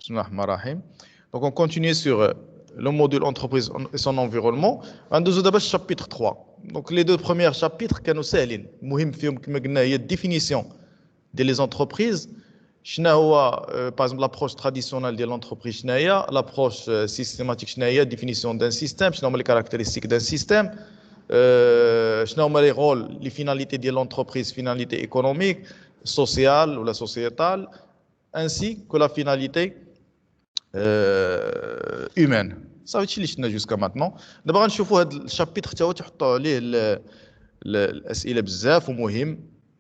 Donc on continue sur le module entreprise et son environnement. On a d'abord chapitre 3. Donc les deux premiers chapitres كانوا سهلين. مهم فيهم كما قلنا هي définition des entreprises. شنو هو par exemple l'approche traditionnelle de l'entreprise شنو هي l'approche systématique شنو هي définition d'un système شنو هما les caractéristiques d'un système شنو هما les rôles les finalités de l'entreprise finalité économique sociale ou la sociétale ainsi que la finalité humaine. Ça veut dire que jusqu'à maintenant. D'abord, نشوفوا هذا الشابيتر حتى هو تحطوا عليه الاسئله بزاف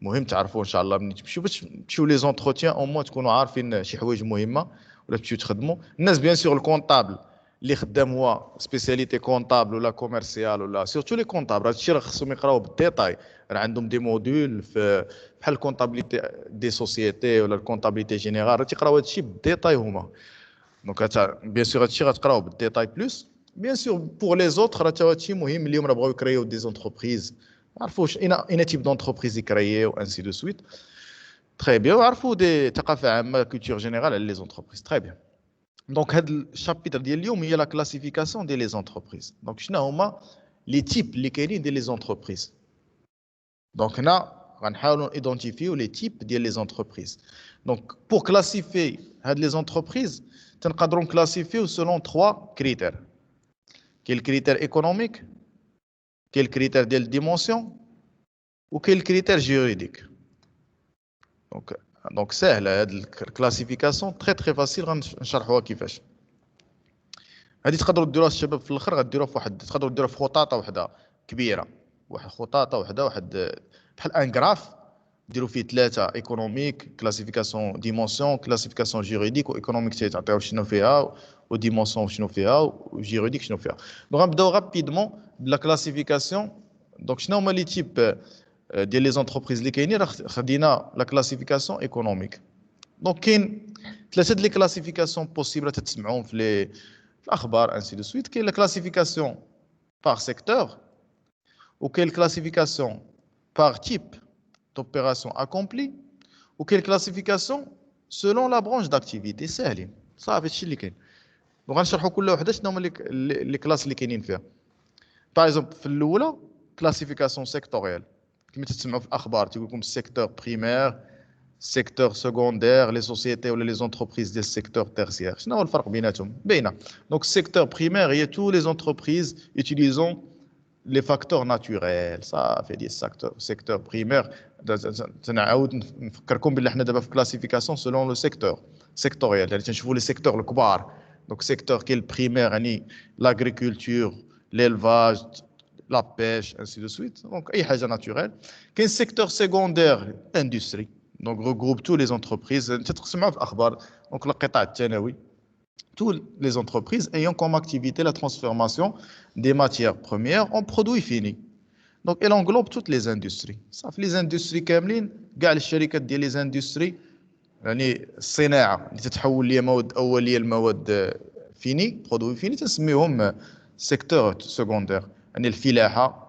مهم تعرفوا ان شاء الله ملي تمشيو باش تمشيو لي زونتروتيان او موان تكونوا عارفين شي حوايج مهمه ولا تمشيو تخدموا الناس بيان سور الكونطابل اللي خدام هو سبيسياليتي كونطابل ولا كوميرسيال ولا سورتو لي كونطابل هذا الشيء راه خصهم يقراوه بالديتاي راه عندهم دي موديول بحال الكونطابيليتي دي سوسيتي ولا الكونطابيليتي جينيرال راه تيقراو هذا الشيء بالديتاي هما دونك بيان سور هذا الشيء غتقراوه بالديتاي بلوس بيان سور بور لي زوتر راه هذا الشيء مهم اليوم راه بغاو يكريو دي زونتربريز عرفوش ان تيب دونتربريز يكريو وانسي دو سويت تري بيان وعرفوا دي ثقافه عامه كولتور جينيرال على لي زونتربريز تري بيان دونك هذا الشابيتر ديال اليوم هي لا كلاسيفيكاسيون ديال لي زونتربريز دونك شنو هما لي تيب اللي كاينين ديال لي زونتربريز دونك هنا غنحاولوا ايدونتيفيو لي تيب ديال لي زونتربريز دونك بور كلاسيفي هاد لي زونتربريز تنقدروا نكلاسيفيو سولون 3 كريتير كاين الكريتير ايكونوميك كاين الكريتير ديال الديمونسيون وكاين الكريتير جوريديك دونك ساهله هاد الكلاسيفيكاسيون تري فاسيل غنشرحوها كيفاش هادي تقدروا ديروها الشباب في الاخر غديروها في واحد تقدروا ديروها في خطاطه وحده كبيره واحد خطاطه وحده واحد بحال ان غراف ديروا فيه 3 ايكونوميك كلاسيفيكاسيون ديمونسيون كلاسيفيكاسيون جوريديك وايكونوميك تعطيو شنو فيها وديمونسيون شنو فيها وجوريديك شنو فيها دونك غنبداو رابيدمون بلا كلاسيفيكاسيون دونك شنو هما لي تيب ديال لي زونتربريز اللي كاينين راه خدينا لا كلاسيفيكاسيون ايكونوميك دونك كاين 3 ديال لي كلاسيفيكاسيون بوسيبل تسمعوهم في الاخبار انسي دو سويت كاين لا كلاسيفيكاسيون بار سيكتور وكاين الكلاسيفيكاسيون بار تيب d'opération accomplie ou quelle classification selon la branche d'activité ساهلين صافي هادشي اللي كاين وغنشرحوا كل وحده شنو هما لي كلاس اللي كاينين فيها باغ اكزومبل في الاولى كلاسيفيكاسيون سيكتوريال كما تسمعوا في الاخبار تيقول لكم السيكتور بريمير سيكتور سكوندير لي سوسيتي ولا لي زونتربريز ديال السيكتور تيرسيير شنو هو الفرق بيناتهم باينه دونك السيكتور بريمير هي تو لي زونتربريز يوتيليزون les facteurs naturels ça fait des secteur primaire تنعاود نفكركم باللي حنا دابا في كلاسيفيكاسيون سولون لو سيكتور سيكتوريال يعني تنشوفوا لي سيكتور الكبار دونك سيكتور كاين البريمير يعني لاغريكولتور ليلفاج لا بيش انسي دو سويت دونك اي حاجه ناتوريل كاين سيكتور سيكوندير اندستري دونك ريغروب تو لي زونتربريز تسمعوا في الاخبار دونك القطاع الثانوي tous les entreprises ayant comme activité la transformation des matières premières en produits finis. Donc, elle englobe toutes les industries. Ça fait les industries كاملين كاع الشركات ديال les industries يعني الصناعة اللي تتحول لي مواد أولية لمواد فيني produits finis تسميهم secteur secondaire يعني الفلاحة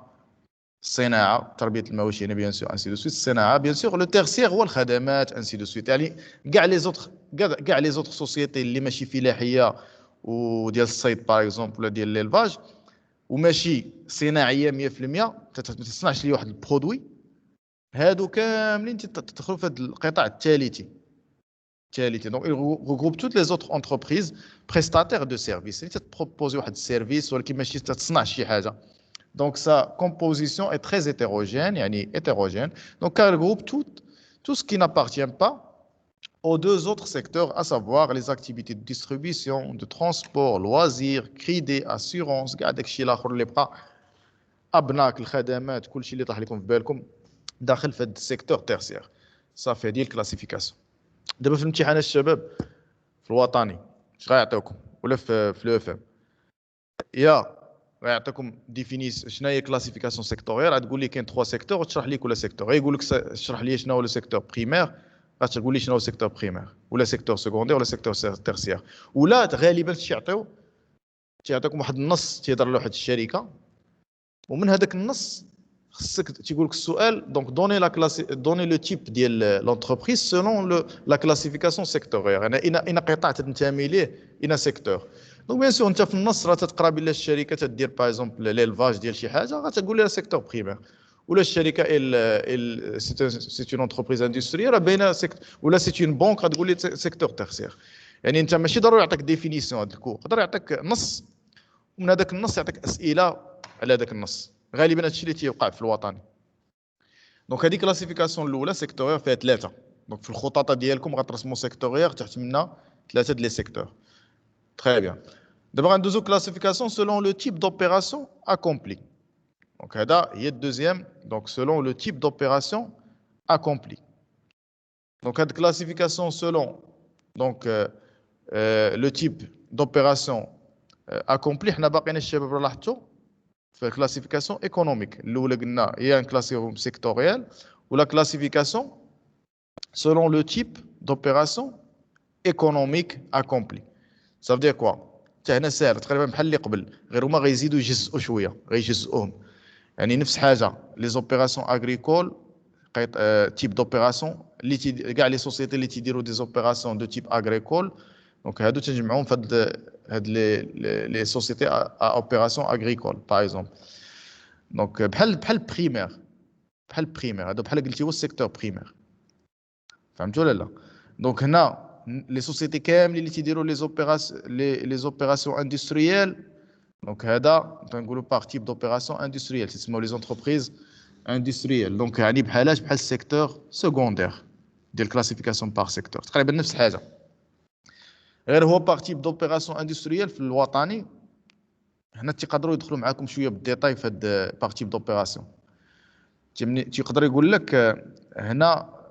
الصناعة تربية المواشي يعني بيان سور انسي دو سويت الصناعة بيان سور لو تيرسيير هو الخدمات انسي دو سويت يعني كاع لي زوتر سوسيتي اللي ماشي فلاحية وديال الصيد باغ اكزومبل ولا ديال ليلفاج وماشي صناعية 100% ما تصنعش لي واحد البرودوي هادو كاملين تدخلوا في هذا القطاع الثالثي دونك regroupe toutes les autres entreprises prestataires de services يعني تبروبوزي واحد السيرفيس ولكن ماشي تصنع شي حاجة Donc sa composition est très hétérogène, Donc elle regroupe tout ce qui n'appartient pas aux deux autres secteurs, à savoir les activités de distribution, de transport, loisirs, crédit, assurance, قاعدك الشيء الاخر اللي بقى ابناك الخدمات كل شيء اللي طاح لكم في بالكم داخل في هذا السيكتور تيرسيير. صافي هذه الكلاسيفيكاسيون. دابا في الامتحان الشباب في الوطني اش غيعطيوكم ولا في لو اف ام يا غيعطيكم ديفينيس شنو هي كلاسيفيكاسيون سيكتوريال غتقول لي كاين 3 سيكتور وتشرح لي كل سيكتور غيقول لك اشرح لي شنو هو لو سيكتور بريمير غتقول لي شنو هو سيكتور بريمير ولا سيكتور سكوندير ولا سيكتور تيرسيير ولا غالبا تيعطيوكم واحد النص تيهضر على واحد الشركه ومن هذاك النص خصك تيقول لك السؤال دونك دوني لو تيب ديال لونتربريز سولون لا كلاسيفيكاسيون سيكتوريال. انا ان قطاع تنتمي ليه ان سيكتور. دونك بيان سور انت في النص راه تتقرا بلا الشركه تدير باغ اكزومبل ليلفاج ديال شي حاجه غتقول لها سيكتور بريمير، ولا الشركه سي اون انتربريز اندستريال راه باينه ولا سي اون بونك غتقول لي سيكتور تيرسير. يعني انت ماشي ضروري يعطيك ديفينيسيون هذا الكور، يقدر يعطيك نص ومن هذاك النص يعطيك اسئله على هذاك النص. غالبا هادشي اللي تيوقع في الوطني. دونك هذه كلاسيفيكاسيون الاولى سيكتوريال فيها ثلاثه. دونك في الخطط ديالكم غترسموا سيكتوريال تحت منا ثلاثه ديال لي سيكتور. تري بيان. دابا غندوزو كلاسيفيكاسيون سولون لو تيب دوبيراسيون اكومبلي. دونك هذا هي الدوزيام. دونك سولون لو تيب دوبيراسيون اكومبلي. دونك هاد كلاسيفيكاسيون سولون دونك لو تيب دوبيراسيون اكومبلي حنا باقيين الشباب لاحظتوا في الكلاسيفيكاسيون ايكونوميك. الاولى قلنا هي ان كلاسيفيكاسيون سيكتوريال ولا كلاسيفيكاسيون سولون لو تيب دوبيراسيون ايكونوميك اكومبلي. Ça veut dire quoi؟ حتى هنا ساهل تقريبا بحال اللي قبل، غير هما غيزيدوا يجزئوا شويه، غيجزئوهم. يعني نفس حاجه لي زوبيراسيون اغريكول تيب دوبيراسيون اللي كاع لي سوسيتي اللي تيديروا دي زوبيراسيون دو تيب اغريكول. دونك هادو تنجمعوهم في هاد لي سوسيتي ا اوبيراسيون اغريكول باغ اكزومبل. دونك بحال بريمير، بحال بريمير هادو بحال قلتي هو السيكتور بريمير. فهمتوا ولا لا؟ دونك هنا لي سوسيتي كاملين اللي تيديروا لي زوبيراسيون اندستريال. دونك هذا تنقولوا باغ تيب دوبيراسيون اندستريال تسموا لي زونتربريز اندستريال. دونك يعني بحال السيكتور سكوندير ديال كلاسيفيكاسيون باغ سيكتور، تقريبا نفس الحاجه. غير هو باغ تيب دوبيراسيون اندستريال في الوطني هنا تيقدروا يدخلوا معاكم شويه بالديتاي في هاد باغ تيب دوبيراسيون. تيقدر يقول لك هنا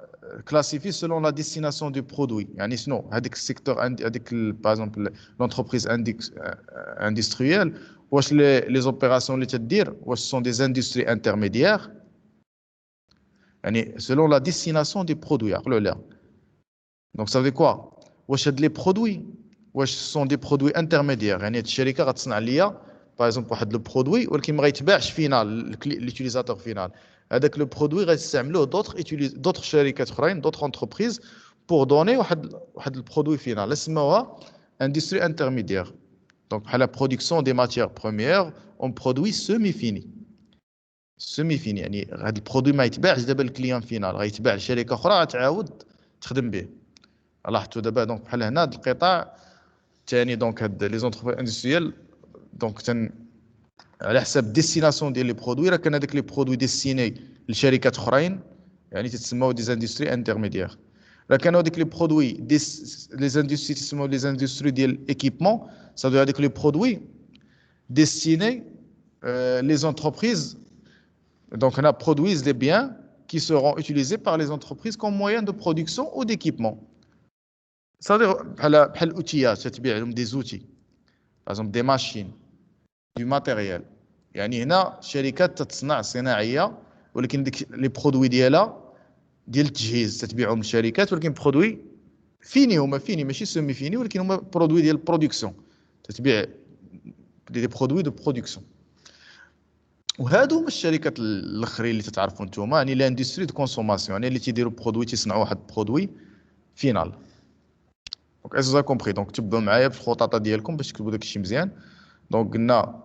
كلاسيفي سولون لا ديستيناسيون دو برودوي. يعني شنو هذيك السيكتور هذيك باغ اكزومبل لونتربريز اندستريال واش لي زوبيراسيون اللي تدير واش سون دي اندستري انترميديير. يعني سولون لا ديستيناسيون دي برودوي عقلوا عليها. دونك سافي كوا واش هاد لي برودوي واش سون دي برودوي انترميديير. يعني هاد الشركه غتصنع ليا باغ اكزومبل واحد لو برودوي ولكن ما غيتباعش فينال ليوتيليزاتور فينال. هذاك لو برودوي غيستعملوه دوطخ شركات اخرين دوطخ انتربريز بور دوني واحد البرودوي فينال سموها اندستري انترميديير. دونك بحال برودكسيون دي ماتيير بروميير اون برودوي سيمي فيني. سيمي فيني يعني هذا البرودوي ما يتباعش دابا الكليون فينال، غيتباع لشركه اخرى تعاود تخدم به. لاحظتوا دابا دونك بحال هنا هذا القطاع الثاني. دونك هاد لي زونتربريز اندستريال دونك على حساب ديستيناسيون ديال لي برودوي راه كان هذاك لي برودوي ديستيني لشركات اخرين يعني تتسموا دي اندستري انترميديير. راه كانوا هذيك لي برودوي لي اندستري تسموا لي اندستري ديال ايكيبمون. صافي هذيك لي برودوي ديستيني les entreprises. Donc on a produisent des biens qui seront utilisés par les entreprises comme moyen de production ou d'équipement. Ça veut dire بحال outillage تتبيع لهم des outils par exemple des machines du matériel. يعني هنا شركات تتصنع صناعيه ولكن ديك لي برودوي ديالها ديال التجهيز تتبيعهم للشركات ولكن برودوي فيني هما فيني ماشي سيمي فيني ولكن هما برودوي ديال البرودكسيون تتبيع دي برودوي دو برودكسيون. وهادو هما الشركات الاخرين اللي تتعرفوا نتوما يعني لاندستري دو كونسوماسيون يعني اللي تيديروا برودوي تيصنعوا واحد برودوي فينال. دونك اسا كومبري. دونك تبعوا معايا في الخطط ديالكم باش تكتبوا داكشي مزيان. دونك قلنا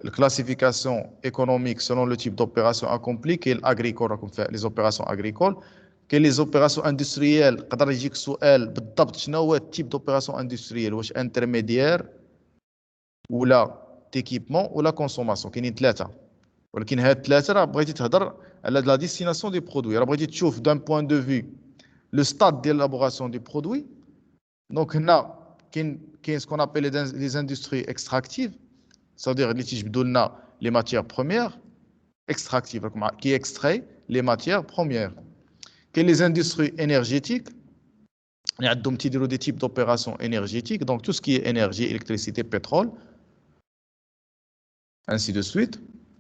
الكلاسيفيكاسيون ايكونوميك سولون لو تيب دوبيراسيون اكومبلي. كاين الاغريكول راكم فيها لي زوبيراسيون اغريكول. كاين لي زوبيراسيون اندستريال قدر يجيك سؤال بالضبط شنو هو التيب دوبيراسيون اندستريال واش انترميديير ولا تيكيبمون ولا كونسوماسيون. كاينين ثلاثه ولكن هاد الثلاثه راه بغيتي تهضر على لا ديستيناسيون دي برودوي. راه بغيتي تشوف دان بوين دو في لو ستاد ديال لابوراسيون دي برودوي. دونك هنا كاين سكون ابيل لي اندستري اكستراكتيف c'est-à-dire اللي تيجبدوا لنا لي ماتيير بروميير اكستراكتيف كي اكستراي لي ماتيير بروميير. كاين لي زاندستري انرجيتيك اللي عندهم تيديروا دي تيب دوبيراسيون انرجيتيك دونك تو سكي انرجي الكتريسيتي بترول ainsi de suite.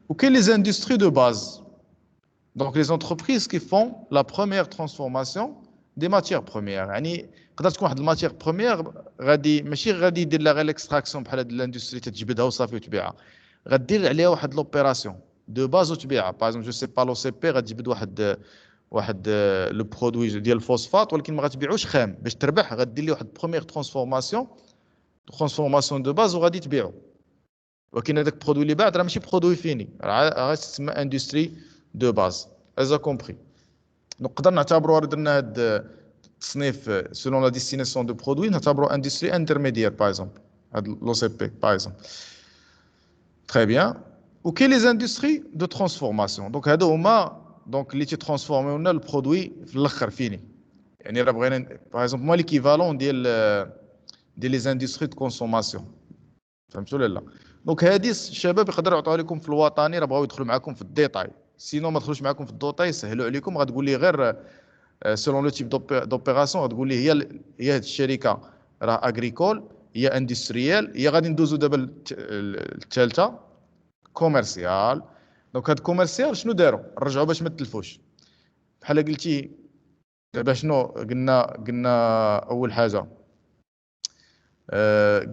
وكاين لي زاندستري دو باز دونك لي زونتربريز كي فون لا بروميير ترانسفورماسيون دي ماتيير بروميير. يعني تقدر تكون واحد الماتيير بروميير غادي ماشي غادي يدير لها غير الاكستراكسيون بحال هاد الاندستري تتجبدها وصافي وتبيعها، غدير عليها واحد لوبيراسيون دو باز وتبيعها. باغ اكزومبل جو سي با لو سي بي غتجبد واحد لو برودوي ديال الفوسفات ولكن ما غتبيعوش خام. باش تربح غدير ليه واحد بروميير ترانسفورماسيون دو باز وغادي تبيعو. ولكن هذاك البرودوي اللي بعد راه ماشي برودوي فيني، راه تسمى اندستري دو باز. ازا كومبري. نقدر نعتبروا درنا هاد التصنيف سولون لا ديستيناسيون دو برودوي، نعتبروا اندستري انترميديير باغ اكزومبل، هاد لو سي بي باغ اكزومبل. تري بيان. وكاين لي زاندستري دو ترانسفورماسيون، دونك هادو هما دونك اللي تيترانسفورميو لنا البرودوي في الاخر فيني. يعني راه بغينا باغ اكزومبل ما ليكيفالون ديال لي زاندستري دو كونسوماسيون. فهمتوا ولا لا؟ دونك هادي الشباب يقدروا يعطوها لكم في الوطني، راه بغاو يدخلوا معكم في الديتاي، سينو ما دخلوش معكم في الدوطاي يسهلوا عليكم. غتقول لي غير سولون لو تيب دوبيراسيون، غتقول لي هي هاد الشركه راه اغريكول، هي اندستريال، هي غادي ندوزو دابا الثالثه كوميرسيال. دونك هاد كوميرسيال شنو داروا؟ رجعوا باش ما تلفوش. بحال قلتي دابا شنو قلنا اول حاجه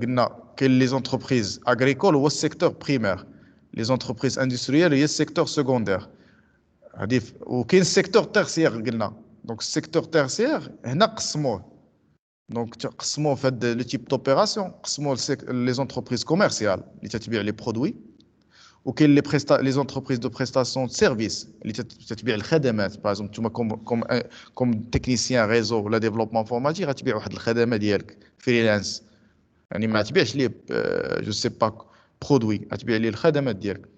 قلنا كاين لي زونتربريز اغريكول هو السيكتور بريمير، لي زونتربريز اندستريال هي السيكتور سكوندير. هادي وكاين السيكتور تيرسيير قلنا. دونك السيكتور تيرسيير هنا قسموه، دونك قسموه في هاد لو تيب دوبيراسيون، قسموه لي زونتربريز كوميرسيال اللي تتبيع لي برودوي، وكاين لي زونتربريز دو بريستاسيون دو سيرفيس اللي تتبيع الخدمات. باغ اكزومبل نتوما كوم تكنيسيان ريزو ولا ديفلوبمون انفورماتيك غتبيع واحد الخدمه ديالك فريلانس، يعني ما تبيعش ليه جو سي با برودوي، تبيع ليه الخدمات ديالك.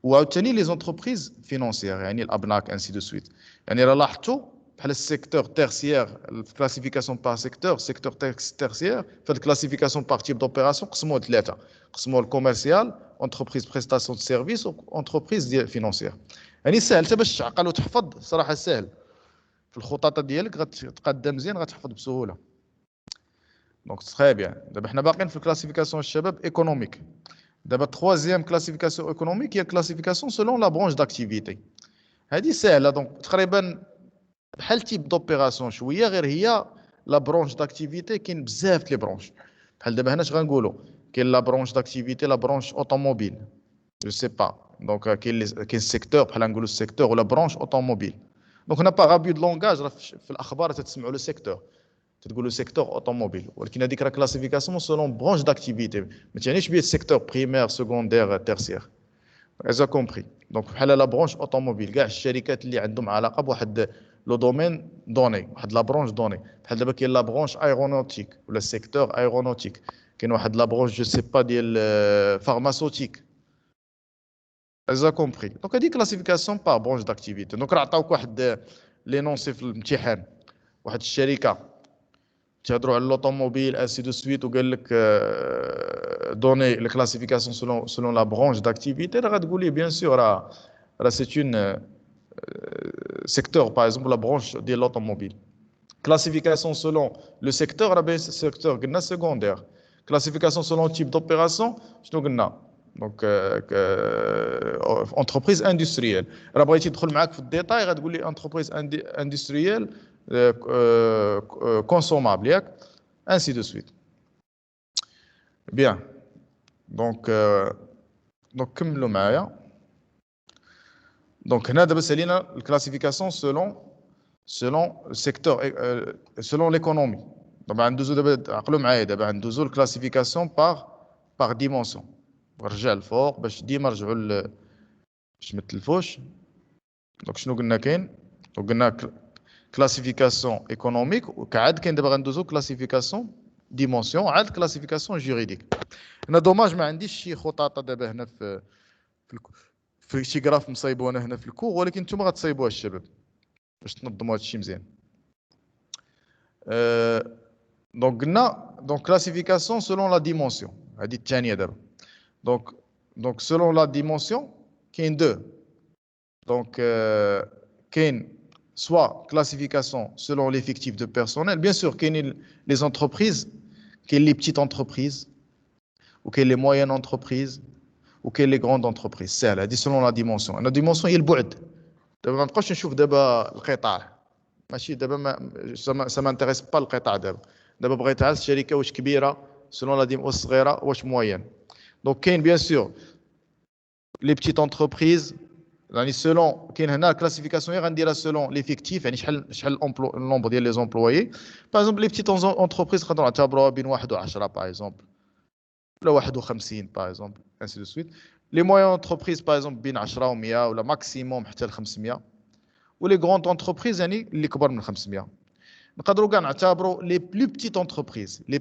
وعاوتاني لي زونتربريز فينونسيير يعني الابناك انسي دو سويت. يعني راه لاحظتوا بحال السيكتور تيرسيير الكلاسيفيكاسيون بار سيكتور تيرسيير في الكلاسيفيكاسيون بار تيب دوبيراسيون قسموه ثلاثه، قسموه الكوميرسيال، انتربريز بريستاسيون دو سيرفيس، وانتربريز ديال فينونسيير. يعني سهل حتى باش تعقل وتحفظ، صراحه سهل في الخطط ديالك غتقاد مزيان غتحفظ بسهوله. دونك تري بيان. دابا حنا باقيين في الكلاسيفيكاسيون الشباب ايكونوميك. دابا troisième classification économique هي classification selon la branche d'activité. هذه سهله، دونك تقريبا بحال تيب دوبيراسيون شويه، غير هي لا برونش داكتيفيتي كاين بزاف لي برونش. بحال دابا هنا اش غنقولوا؟ كاين لا برونش داكتيفيتي لا برونش اوتوموبيل، جو سي با. دونك كاين السيكتور بحال نقولوا السيكتور ولا برونش اوتوموبيل. دونك هنا با غابيو دو لونغاج، راه في الاخبار تتسمعوا لو سيكتور، تقولوا سيكتور اوتوموبيل، ولكن هذيك راه كلاسيفيكاسيون سولون برونش داكتيفيتي، ما تعنيش بيه السيكتور بريمير سكوندير تيرسيير. اذا كومبري. دونك بحال لا برونش اوتوموبيل كاع الشركات اللي عندهم علاقه بواحد لو دومين دوني، واحد لا برونش دوني. بحال دابا كاين لا برونش ايرونوتيك ولا السيكتور ايرونوتيك، كاين واحد لا برونش جو سي با ديال فارماسوتيك. اذا كومبري. دونك هذه كلاسيفيكاسيون با برونش داكتيفيتي. دونك راه عطاوك واحد لي نونسي في الامتحان، واحد الشركه تهضروا على لوطوموبيل انسي دو سويت، وقال لك دوني لي كلاسيفيكاسيون سولون لا برونش داكتيفيتي، راه غتقول لي بيان سور راه سي اون سيكتور باغ اكزومبل لا برونش ديال لوطوموبيل. كلاسيفيكاسيون سولون لو سيكتور راه بين سيكتور قلنا سكوندير. كلاسيفيكاسيون سولون تيب دوبيراسيون شنو قلنا؟ دونك انتربريز اندستريال. راه بغيتي تدخل معاك في الديتاي غتقول لي انتربريز اندستريال consommable ياك ainsi de suite. Bien. Donc كملوا معايا. دونك هنا دابا سالينا الكلاسيفيكاسيون selon السيكتور selon l'économie. دابا ندوزو دابا عقلوا معايا، دابا ندوزو الكلاسيفيكاسيون par dimension. نرجع الفوق باش ديما نرجعوا باش ما تلفوش. دونك شنو قلنا كاين؟ دونك قلنا كلاسيفيكاسيون ايكونوميك، وكعاد كاين دابا غندوزو كلاسيفيكاسيون ديمونسيون، عاد كلاسيفيكاسيون جوريديك. هنا دوماج ما عنديش شي خطاطه دابا هنا في شي غراف مصايبو انا هنا في الكور، ولكن نتوما غتصايبوها الشباب باش تنظموا هادشي مزيان. دونك قلنا دونك كلاسيفيكاسيون سولون لا ديمونسيون، هذه الثانيه دابا. دونك سولون لا ديمونسيون كاين دو. دونك كاين soit classification selon l'effectif de personnel. Bien sûr, qu'il y a les entreprises, qu'il y a les petites entreprises, ou qu'il y a les moyennes entreprises, ou qu'il y a les grandes entreprises. C'est là, selon la dimension. La dimension, il y a le بعد. دابا ما نبقاوش نشوف دابا القطاع. ماشي دابا ça m'intéresse pas القطاع دابا. دابا بغيت تعرف الشركه واش كبيره selon la dimension، واش صغيره واش موين. دونك كاين bien sûr les petites entreprises, selon la classification selon l'effectif, le nombre des employés. Par exemple, les petites entreprises, par exemple, ou 50 par exemple, ainsi de suite. Les moyennes entreprises, par exemple, 10 ou 100 ou le maximum 500. Ou les grandes entreprises, les كبار من 500. نقدروا كاع نعتبروا les plus petites entreprises, les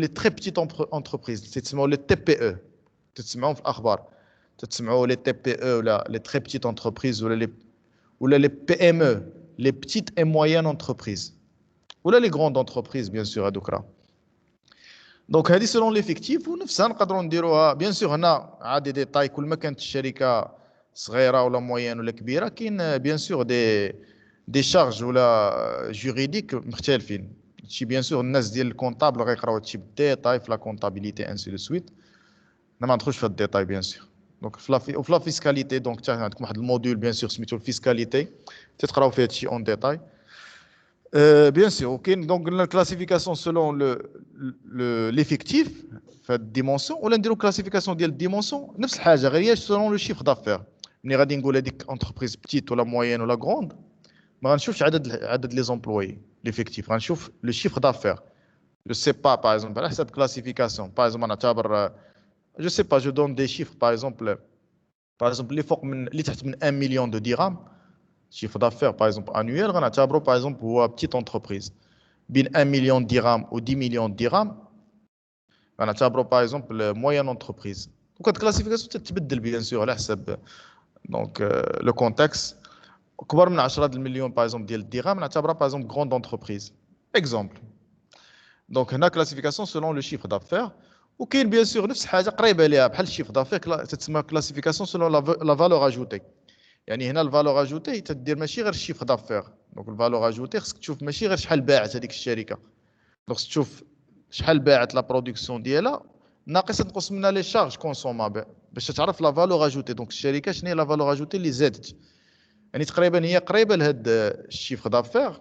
très petites entreprises, تسموا les TPE. تسمعوا في الأخبار. تسمعوا les TPE ou les très petites entreprises ou les PME, les petites et moyennes entreprises. Ou les grandes entreprises, bien sûr, à Doukra. Donc, selon l'effectif, ونفسها نقدروا نديروها. Bien sûr, هنا عاد des détails. كل ما كانت الشركة صغيرة ولا moyenne ولا كبيرة, كاين bien sûr des charges ولا juridiques مختلفين. شي bien sûr الناس ديال الكونطابل غيقراو هادشي بالديتاي في لا كونطابيليتي ainsi de suite. انا ما ندخلش في الديتاي bien sûr. Donc في لا فيسكاليتي, donc حتى عندكم واحد الموديول bien sûr سميتو الفيسكاليتي, تقراو فيه هادشي اون ديتاي. Bien sûr, ok. Donc la classification selon l'effectif, la dimension, ou la classification de la dimension, نفس الحاجة غير selon le chiffre d'affaires. ملي غادي نقول هذيك entreprise petite ولا moyenne ولا grande, ما غنشوفش عدد les employés, l'effectif, غنشوف le chiffre d'affaires. Je sais pas, par exemple, على حسب classification. Par exemple, نعتبر, je sais pas, je donne des chiffres, par exemple, اللي فوق من اللي تحت من 1 million de dirhams. Chiffre d'affaires, par exemple, annuel, on a par exemple, pour une petite entreprise, bien 1 million de dirhams ou 10 millions de dirhams, on a par exemple, la moyenne entreprise. Donc, cette classification, c'est bien sûr, là, donc, le contexte. كبر من 10 millions, par exemple, de dirhams, on a par exemple, grande entreprise. Exemple. Donc, on a classification selon le chiffre d'affaires. Ou bien sûr, نفس حاجة قريبة ليها بحال chiffre d'affaires, تسمى classification selon la valeur ajoutée. يعني هنا الفالور اجوتي تدير ماشي غير الشيفر دافير. دونك الفالور اجوتي خصك تشوف ماشي غير شحال باعت هذيك الشركه, دونك تشوف شحال باعت لا برودكسيون ديالها ناقص تنقص منها لي شارج كونسومابل باش تعرف لا فالور اجوتي. دونك الشركه شنو هي لا فالور اجوتي اللي زادت, يعني تقريبا هي قريبه لهاد الشيفر دافير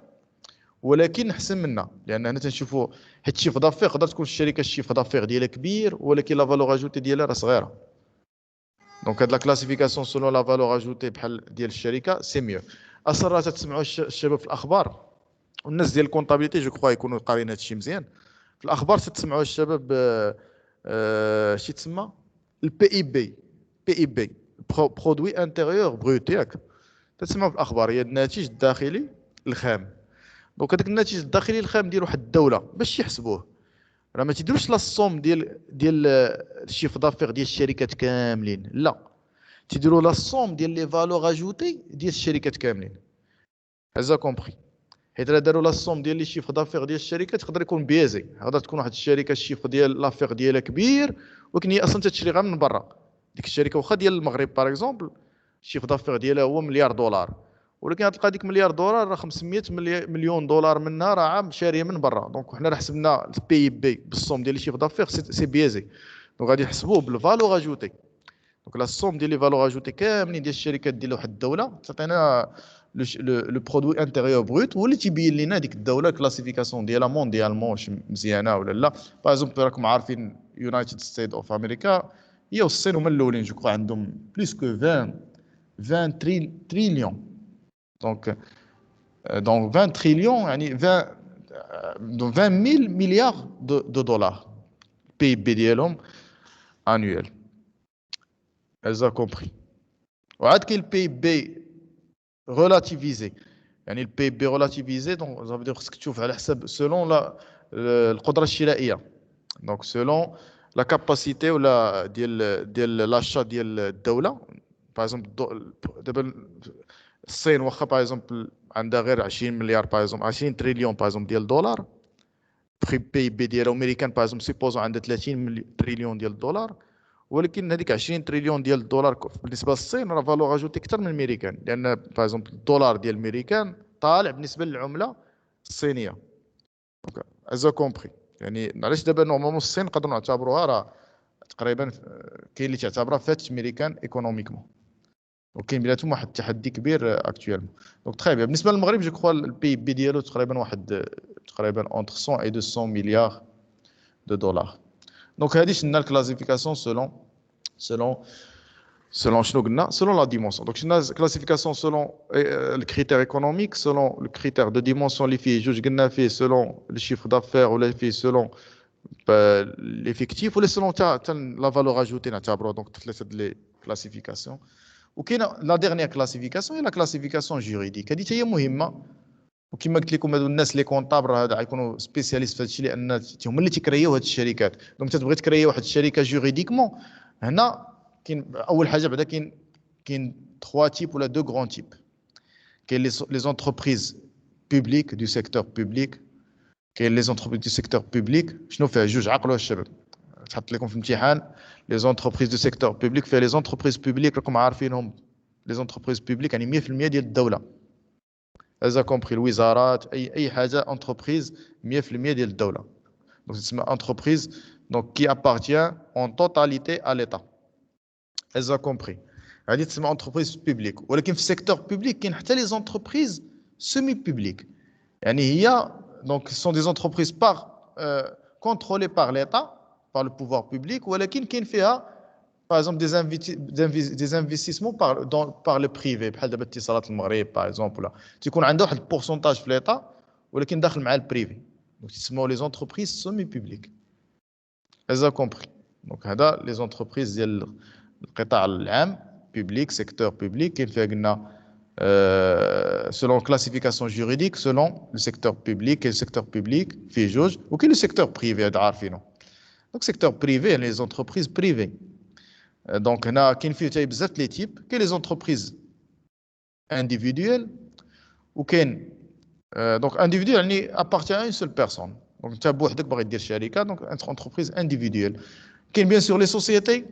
ولكن احسن منها, لان هنا تنشوفوا حيت الشيفر دافير تقدر تكون الشركه الشيفر دافير ديالها كبير ولكن لا فالور اجوتي ديالها راه صغيره. Donc, la classification selon la valeur ajoutée ديال الشركة, c'est mieux. أصلا تسمعوا الشباب في الأخبار والناس ديال الكونتابيليتي جو كخوا يكونوا قارين هادشي مزيان. في الأخبار تسمعوا الشباب شي تسمى البي اي بي, بي اي بي برودوي انتيريور بروت, ياك تسمعوا في الأخبار هي الناتج الداخلي الخام. دونك هذاك الناتج الداخلي الخام ديال واحد الدولة باش يحسبوه راه ما تيديروش لا الصوم ديال الشيف دافير ديال الشركات كاملين, لا تيديروا لا الصوم ديال لي فالور اجوتي ديال الشركات كاملين. هذا كومبري. حيت الا داروا لا الصوم ديال لي شيفر دافير ديال الشركات تقدر يكون بيزي, تقدر تكون واحد الشركه الشيفر ديال لافير ديالها كبير ولكن هي اصلا تشري غير من برا. ديك الشركه واخا ديال المغرب باغ اكزومبل الشيفر دافير ديالها هو مليار دولار, ولكن غتلقى ديك مليار دولار راه 500 مليون دولار منها راه عام شاريه من برا. دونك حنا راه حسبنا البي بي بالصوم ديال الشيفر دافير سي بيزي, دونك غادي نحسبوه بالفالور اجوتي. دونك لا الصوم ديال لي فالور اجوتي كاملين ديال الشركات ديال واحد الدوله تعطينا لو برودوي انتيريور بروت, واللي تيبين لنا ديك الدوله الكلاسيفيكاسيون ديالها مونديالمون واش مزيانه ولا لا. باغ اكزومبل راكم عارفين يونايتد ستيت اوف امريكا هي والصين هما الاولين جو كو عندهم بليس كو 20 تريليون. دونك 20 تريليون يعني 20 ميل مليار دو دولار بي بي ديالهم انويل. هذا كومبري. وعاد كاين البي بي relativisé, يعني البي بي relativisé, donc ça veut dire خصك تشوف على حسب selon القدره الشرائيه. donc selon la capacité ولا ديال لاشا ديال الدوله. باغ اكزومبل دابا الصين واخا باغ اكزومبل عندها غير 20 مليار باغ اكزومبل 20 تريليون باغ اكزومبل ديال الدولار, بي بي ديالها امريكان باغ اكزومبل سيبوزو عندها 30 تريليون ديال الدولار, ولكن هذيك 20 تريليون ديال الدولار بالنسبه للصين راه فالور اجوتي اكثر من الميريكان, لان باغ اكزومبل الدولار ديال الميريكان طالع بالنسبه للعمله الصينيه. دونك از كومبري. يعني علاش دابا نورمالمون الصين نقدروا نعتبروها راه تقريبا كاين اللي تعتبرها فاتت ميريكان ايكونوميكمون, وكاين بيناتهم واحد التحدي كبير اكطويلمون. دونك تري بيان. بالنسبه للمغرب جو كخوا البي بي ديالو تقريبا واحد تقريبا اونتر 100 et 200 مليار دو دولار. دونك هذه شنا الكلاسيفيكاسيون selon selon شنو قلنا selon la dimension. Donc شنو classification selon le critère économique, selon le critère de dimension اللي فيه جوج قلنا فيه selon le chiffre d'affaires ولا فيه selon l'effectif ولا selon la valeur ajoutée نعتبروا donc ثلاثه les classifications. وكاين la dernière classification هي la classification juridique. هذه هي مهمه وكما قلت لكم هذو الناس لي كونطابل هذا غيكونوا سبيسياليست في هذا الشيء لان هما اللي تكريو هذه الشركات. دونك تتبغي تكريو واحد الشركه جوريديكمون هنا كاين اول حاجه بعدا كاين 3 تيب ولا 2 غران تيب. كاين لي زونتربريز بوبليك دو سيكتور بوبليك. كاين لي زونتربريز دو سيكتور بوبليك شنو فيها جوج عقلوا الشباب تحط لكم في الامتحان لي زونتربريز دو سيكتور بوبليك فيها لي زونتربريز بوبليك راكم عارفينهم لي زونتربريز بوبليك يعني 100% ديال الدوله. هذا كومبري الوزارات اي حاجه انتربريز 100% ديال الدوله. دونك تسمى انتربريز دونك كي ابارتيان اون توتاليتي ا ليتا. هذا كومبري هذه تسمى انتربريز بوبليك. ولكن في السيكتور بوبليك كاين حتى لي زونتربريز سيمي بوبليك يعني هي دونك سون دي زونتربريز بار كونترولي بار ليتا بار لو بوفوار بوبليك ولكن كاين فيها par exemple des investissements par le privé بحال دابا اتصالات المغرب par exemple ولا تيكون عندها واحد البورسونتاج في ليطا ولكن داخل مع البريفي دونك تسموا لي زونتربريز سيمي بوبليك. هذا كومبري. دونك هذا لي زونتربريز ديال القطاع العام بوبليك سيكتور بوبليك كاين فيها قلنا selon classification juridique selon le secteur public et le secteur public فيه جوج وكاين le secteur privé هذا عارفينه. دونك secteur privé يعني les entreprises privées. دونك هنا كاين فيه حتى بزاف لي تيب. كاين لي زونتربريز انديفيدويل وكاين دونك انديفيدويل يعني ابارتيان اون سول بيرسون دونك انت بوحدك باغي دير شركه دونك انتربريز انديفيدويل. كاين بيان سور لي سوسيتي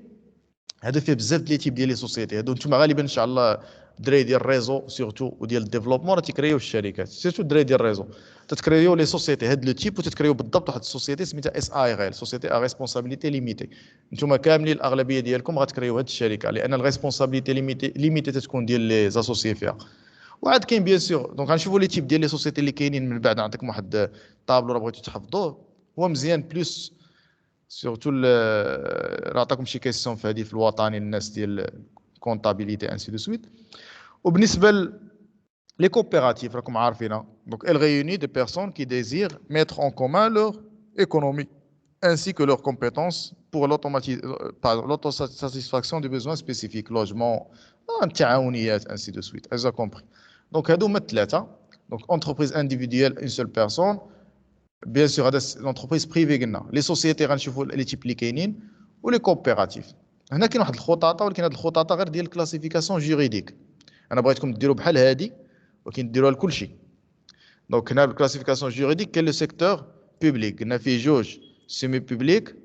هذا فيه بزاف لي تيب ديال لي سوسيتي هادو نتوما غالبا ان شاء الله الدراري ديال الريزو سورتو وديال الديفلوبمون راه تيكريو الشركات سورتو الدراري ديال الريزو تتكريو لي سوسيتي هاد لو تيب وتتكريو بالضبط واحد السوسيتي سميتها اس اي غير سوسيتي ا ريسبونسابيلتي ليميتي. نتوما كاملين الاغلبيه ديالكم غتكريو هاد الشركه لان الريسبونسابيلتي ليميتي تتكون ديال لي زاسوسيي فيها. وعاد كاين بيان سور دونك غنشوفوا لي تيب ديال لي سوسيتي اللي كاينين من بعد نعطيكم واحد طابلو راه بغيتو تحفظوه هو مزيان بلوس سورتو نعطيكم شي كيسيون في هذه في الوطني الناس ديال كونطابيليتي انسي دو سويت. وبالنسبه les coopératives راكم عارفينها donc elles réunissent des personnes qui désirent mettre en commun leur économie ainsi que leurs compétences pour l'autosatisfaction des besoins spécifiques logement التعاونيات ainsi de suite. As compris. Donc هادو هما الثلاثه donc entreprise individuelle une seule personne bien sûr هذا l'entreprise privée قلنا les sociétés غنشوفوا لي تيب اللي كاينين ولي كوبيراتيف. هنا كاين واحد الخطاطه ولكن هاد الخطاطه غير ديال الكلاسيفيكاسيون جوريديك. انا بغيتكم ديروا بحال هادي ولكن ديروها لكل شيء. دونك هنا الكلاسيفيكاسيون جوريديك كاين لو سيكتور بوبليك قلنا فيه جوج سيمي بوبليك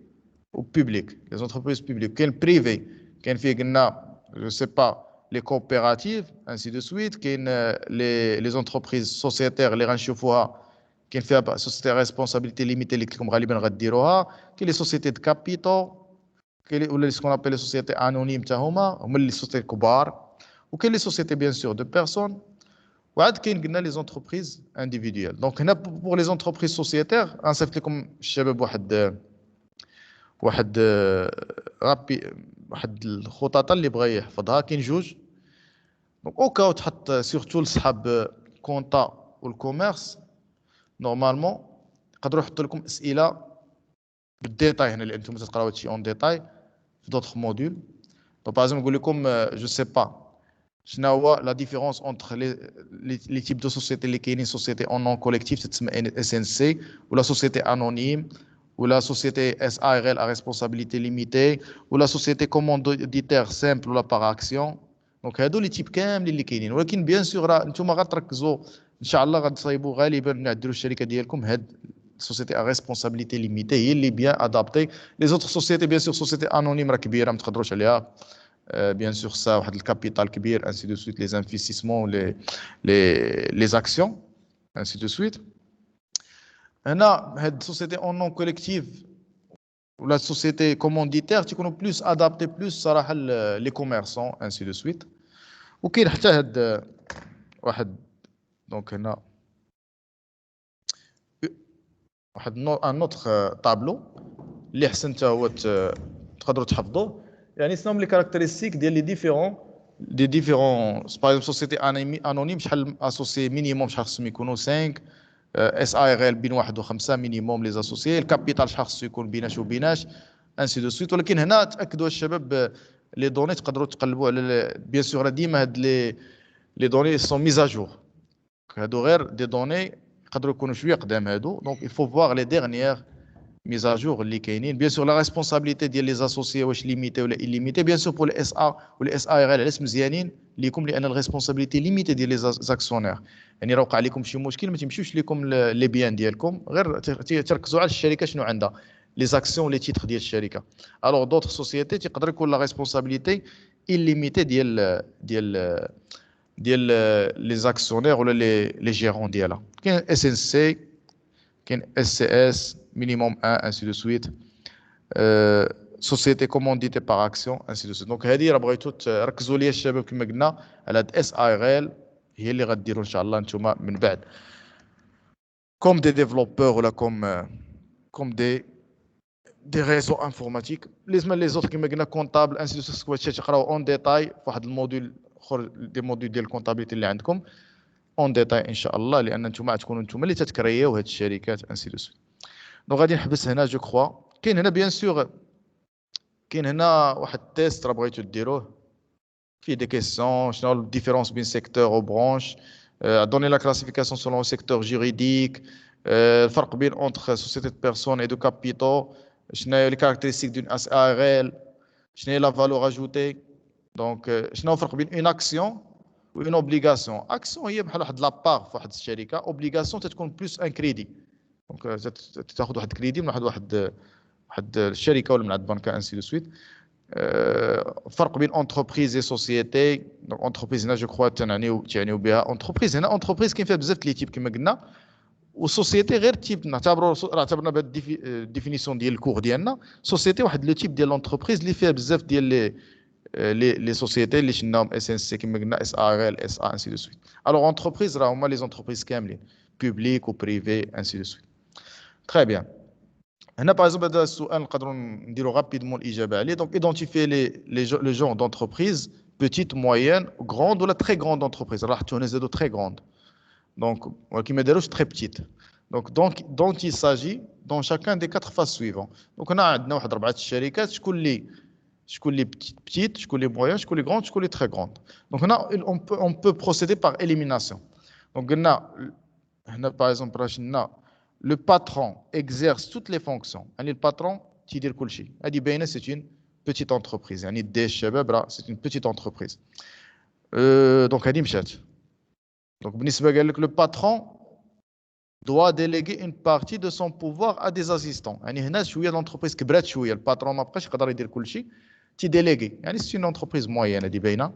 وبوبليك لي زونتربريز بوبليك. كاين بريفي كاين فيه قلنا جو سي با لي كوبيراتيف انسي دو سويت. كاين لي زونتربريز سوسيتير اللي غنشوفوها كاين فيها سوسيتي ريسبونسابيلتي ليميتي اللي قلت لكم غالبا غديروها. كاين لي سوسيتي دو كابيتال كاين ولا سكون ابل لي سوسيتي انونيم حتى هما لي سوسيتي كبار. وكاين لي سوسيتي بيان سور دو بيرسون. وعاد كاين قلنا لي زونتربريز انديفيدويال. دونك هنا بور لي زونتربريز سوسيتير غنصيفط لكم الشباب واحد رابي واحد الخطاطه اللي بغى يحفظها كاين جوج. دونك اوكا تحط سورتو لصحاب كونطا والكوميرس نورمالمون يقدروا يحطوا لكم اسئله بالديتاي هنا اللي انتم تقراو هادشي اون ديتاي في دوطخ موديول. دونك باغ نقول لكم جو سي با شنو هو لا ديفيرونس اونتر لي تيب دو سوسيتي اللي كاينين سوسيتي اون نون كوليكتيف تتسمى اس ان سي ولا سوسيتي انونيم ولا سوسيتي اس اي غير ا ريسبونسابيلتي ليميتي ولا سوسيتي كومونديتير سامبل ولا باغ اكسيون. دونك هادو لي تيب كاملين اللي كاينين ولكن بيان سور راه نتوما غتركزوا ان شاء الله غتصايبوا غالبا ملي ديروا الشركه ديالكم هاد سوسيتي ا ريسبونسابيلتي ليميتي هي اللي بيان ادابتي. لي زوتر سوسيتي بيان سور سوسيتي انونيم راه كبيره ما تقدروش عليها bien sûr ça واحد الكابيتال كبير ainsi de suite les investissements les actions ainsi de suite. هنا هاد السوسيتي اون نون كوليكتيف ولا السوسيتي كومونديتير تيكونوا بلوس ادابتي بلوس صراحه لي كوميرسون ainsi de suite. وكاين حتى هاد واحد دونك هنا واحد ان اوتر طابلو اللي حسن حتى هو تقدروا تحفظوه يعني شنو هما لي كاركتيرستيك ديال لي ديفيرون باغ اكزومبل سوسيتي انونيم شحال اسوسي مينيموم شحال خصهم يكونوا 5 اس اي ار ال بين 1 و5 مينيموم لي اسوسي الكابيتال شحال خصو يكون بيناش وبيناش انسي دو سويت ولكن هنا تاكدوا الشباب لي دوني تقدروا تقلبوا على بيان سور ديما هاد لي دوني سون ميز ا جور هادو غير دي دوني يقدروا يكونوا شويه قدام هادو دونك il faut voir les dernières mises à jour اللي كاينين بيان سور لا ريسبونسابيلتي ديال لي اسوسي واش ليميتي ولا illimité بيان سور بور الاس ا ولا اس اي ار ال علاش مزيانين ليكم لان الريسبونسابيلتي ليميتي ديال لي زاكسيونير يعني راه وقع لكم شي مشكل ما تمشيوش لكم لي بيان ديالكم غير تركزوا على الشركه شنو عندها لي زاكسيون لي تيتر ديال الشركه الوغ دوطخ سوسيتي تقدر يكون لا ريسبونسابيلتي illimité ديال لي زاكسيونير ولا لي جيرون ديالها كاين اس ان سي كاين اس سي اس minimum 1 ainsi de suite société commanditée par action ainsi de suite دونك هذه راه بغيتو تركزوا ليا الشباب كما قلنا على هاد اس اي ار ال هي اللي غديروا ان شاء الله نتوما من بعد كوم دي ديفلوبور ولا كوم دي ريزو انفورماتيك لي زوت كما قلنا كونطابل انسي دو سويت هادشي تقراو اون ديتاي في واحد الموديل اخر دي موديل ديال الكونطابيليتي اللي عندكم اون ديتاي ان شاء الله لان نتوما تكونوا نتوما اللي تتكرياو هاد الشركات انسي دو سويت دونك غادي نحبس هنا جو كخوا كاين هنا بيان سور كاين هنا واحد التيست راه بغيتو ديروه فيه دي كيسيون شنو الديفيرونس بين سيكتور و برونش دوني لا كلاسيفيكاسيون سولون سيكتور جوريديك الفرق بين اونتر سوسيتي دو بيرسون اي دو كابيتو شنو هي لي كاركتيرستيك دون اس ار ال شنو هي لا فالور اجوتي دونك شنو الفرق بين اون اكسيون و اون اوبليغاسيون اكسيون هي بحال واحد لابار في واحد الشركه اوبليغاسيون تتكون بلوس ان كريدي دونك تاخذ واحد الكريدي من واحد الشركه ولا من عند بنكه انسي دو سويت فرق بين اونتربريز اي سوسيتي دونك اونتربريز هنا جو كخوا تعنيو بها اونتربريز هنا اونتربريز كاين فيها بزاف لي تيب كما قلنا وسوسيتي غير تيب اعتبرنا بهاد الديفينيسيون ديال الكور ديالنا سوسيتي واحد لو تيب ديال لونتربريز اللي فيها بزاف ديال لي سوسيتي اللي شناهم اس ان سي كما قلنا اس ار ال اس ا انسي دو سويت الوغ اونتربريز راه هما لي زونتربريز كاملين بوبليك و بريفي انسي دو سويت تري بيان هنا باغ اكزومبل هذا السؤال نقدروا نديروا غابيدمون الاجابه عليه دونك ايدونتيفي لي جون دونتربريز بوتيت موين غروند ولا تري غروند انتربريز راحتو هنا زادو تري غروند دونك ولكن ما داروش تري بتيت دونك il s'agit dans chacun des 4 phases suivantes دونك هنا عندنا واحد 4 الشركات شكون اللي بتيت شكون اللي موين شكون اللي غروند شكون اللي تري غروند دونك هنا on peut procéder par élimination دونك قلنا هنا باغ اكزومبل راه شلنا le patron exerce toutes les fonctions يعني الباترون تيدير كل شيء هذه باينه c'est une petite entreprise يعني دي الشباب راه c'est une petite entreprise دونك هذه مشات دونك بالنسبه قال لك le patron doit déléguer une partie de son pouvoir à des assistants يعني هنا شويه l'entreprise كبرات شويه الباترون ما بقاش يقدر يدير كل شيء تيديليغي يعني c'est une entreprise moyenne هذه باينه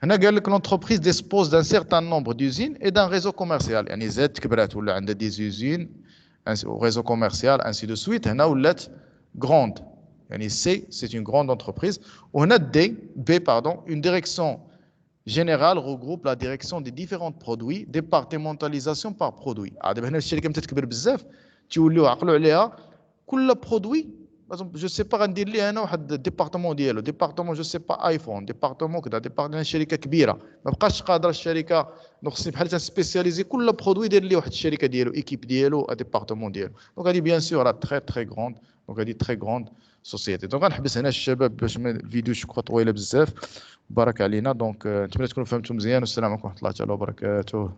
هنا قال لك l'entreprise dispose d'un certain nombre d'usines et d'un réseau commercial يعني زاد كبرات ولا عندها des usines un réseau commercial ainsi de suite هنا ولات grande يعني C c'est une grande entreprise وهنا D B pardon une direction générale regroupe la direction des différents produits départementalisation par produit دابا هنا الشركه متى تكبر بزاف تيوليو عقلوا عليها كل برودوي جو سي با غندير ليه انا واحد الديبارتمون ديالو ديبارتمون جو سي با ايفون ديبارتمون كذا ديبارتمون شركه كبيره ما بقاش قادره الشركه خصني بحال تسبيسياليزي كل برودوي يدير ليه واحد الشركه ديالو ايكيب ديالو ديبارتمون ديالو دونك هذه بيان سور راه تري غروند دونك هذه تري غروند سوسيتي دونك غنحبس هنا الشباب باش الفيديو شكون طويله بزاف بارك علينا دونك نتمنى تكونوا فهمتوا مزيان والسلام عليكم ورحمه الله تعالى وبركاته